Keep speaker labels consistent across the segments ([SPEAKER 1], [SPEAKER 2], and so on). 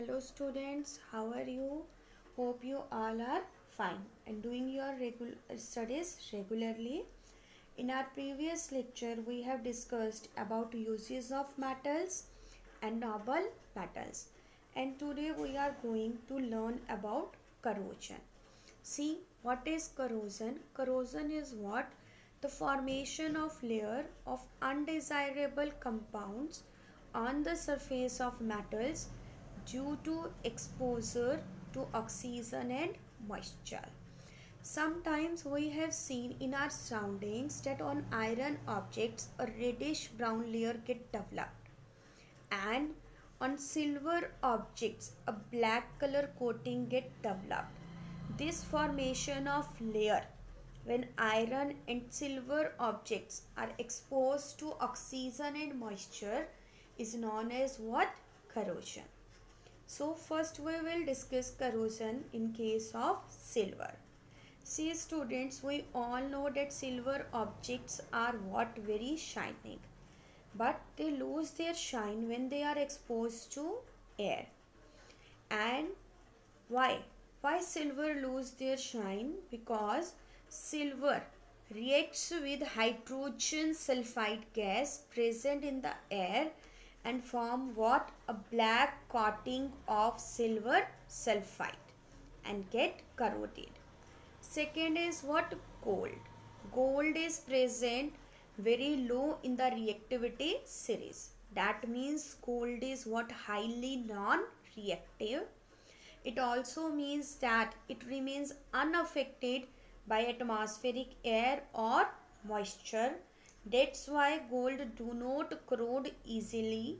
[SPEAKER 1] Hello students, how are you? Hope you all are fine and doing your studies regularly. In our previous lecture, we have discussed about uses of metals and noble metals. And today we are going to learn about corrosion. See, what is corrosion? Corrosion is what? The formation of layer of undesirable compounds on the surface of metals due to exposure to oxygen and moisture. Sometimes we have seen in our surroundings that on iron objects a reddish brown layer get developed, and on silver objects a black color coating get developed. This formation of layer when iron and silver objects are exposed to oxygen and moisture is known as what? Corrosion. So first we will discuss corrosion in case of silver. See students, we all know that silver objects are what? Very shining. But they lose their shine when they are exposed to air. And why? Why silver lose their shine? Because silver reacts with hydrogen sulfide gas present in the air and form what? A black coating of silver sulfide and get corroded. Second is what? Gold. Gold is present very low in the reactivity series. That means gold is what? Highly non-reactive. It also means that it remains unaffected by atmospheric air or moisture. That's why gold do not corrode easily,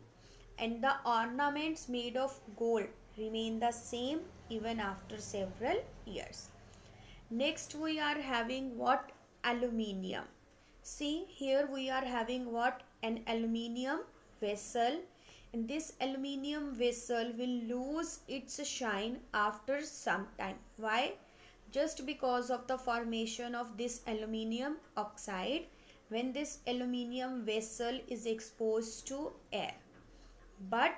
[SPEAKER 1] and the ornaments made of gold remain the same even after several years. Next we are having what? Aluminium. See, here we are having what? An aluminium vessel, and this aluminium vessel will lose its shine after some time. Why? Just because of the formation of this aluminium oxide when this aluminium vessel is exposed to air. But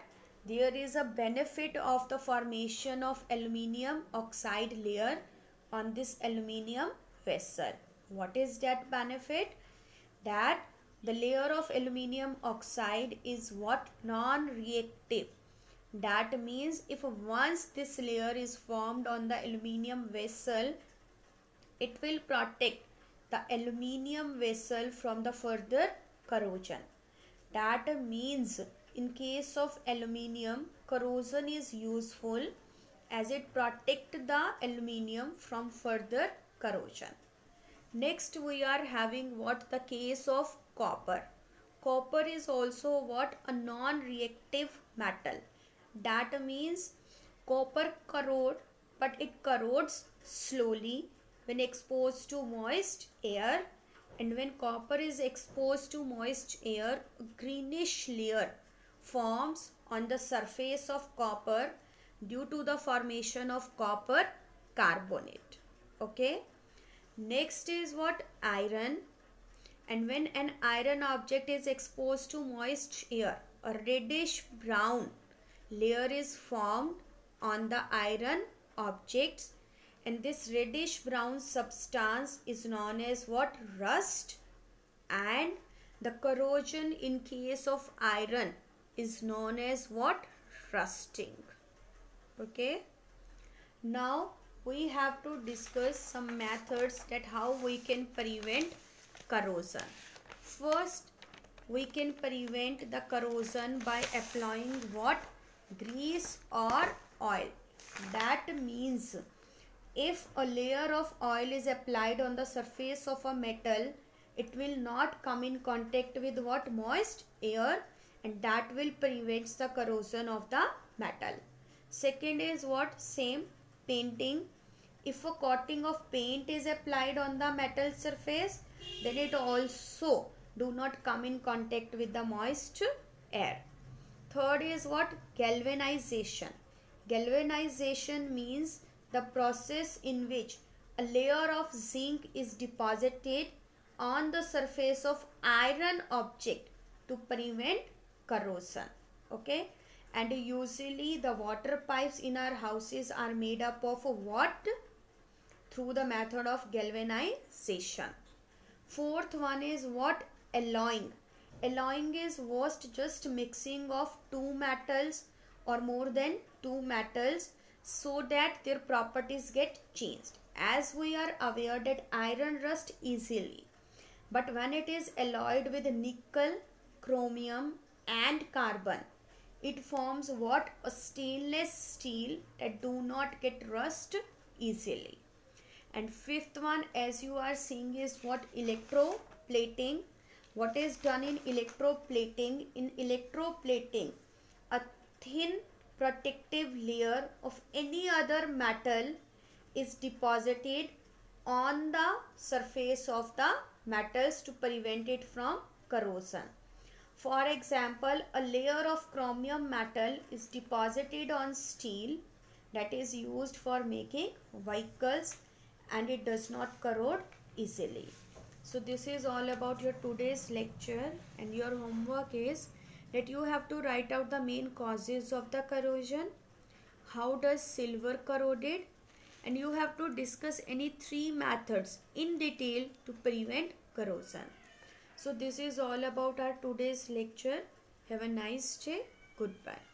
[SPEAKER 1] there is a benefit of the formation of aluminium oxide layer on this aluminium vessel. What is that benefit? That the layer of aluminium oxide is what? Non-reactive. That means if once this layer is formed on the aluminium vessel, it will protect the aluminium vessel from the further corrosion. That means in case of aluminium, corrosion is useful as it protects the aluminium from further corrosion. Next we are having what? The case of copper. Copper is also what? A non-reactive metal. That means copper corrode, but it corrodes slowly when exposed to moist air, and when copper is exposed to moist air, a greenish layer forms on the surface of copper due to the formation of copper carbonate. Okay. Next is what? Iron. And when an iron object is exposed to moist air, a reddish brown layer is formed on the iron objects, and this reddish brown substance is known as what? Rust. And the corrosion in case of iron is known as what? Rusting. Okay. Now we have to discuss some methods that how we can prevent corrosion. First, we can prevent the corrosion by applying what? Grease or oil. That means if a layer of oil is applied on the surface of a metal, it will not come in contact with what? Moist air, and that will prevent the corrosion of the metal. Second is what? Same, painting. If a coating of paint is applied on the metal surface, then it also do not come in contact with the moist air. Third is what? Galvanization. Galvanization means the process in which a layer of zinc is deposited on the surface of iron object to prevent corrosion. Okay. And usually the water pipes in our houses are made up of what? Through the method of galvanization. Fourth one is what? Alloying. Alloying is just mixing of two metals or more than two metals so that their properties get changed. As we are aware that iron rust easily, but when it is alloyed with nickel, chromium and carbon, it forms what? A stainless steel that do not get rust easily. And fifth one, as you are seeing, is what? Electroplating. What is done in electroplating? In electroplating, a thin protective layer of any other metal is deposited on the surface of the metals to prevent it from corrosion. For example, a layer of chromium metal is deposited on steel that is used for making vehicles, and it does not corrode easily. So this is all about your today's lecture, and your homework is that you have to write out the main causes of the corrosion, how does silver corroded, and you have to discuss any 3 methods in detail to prevent corrosion. So this is all about our today's lecture. Have a nice day. Goodbye.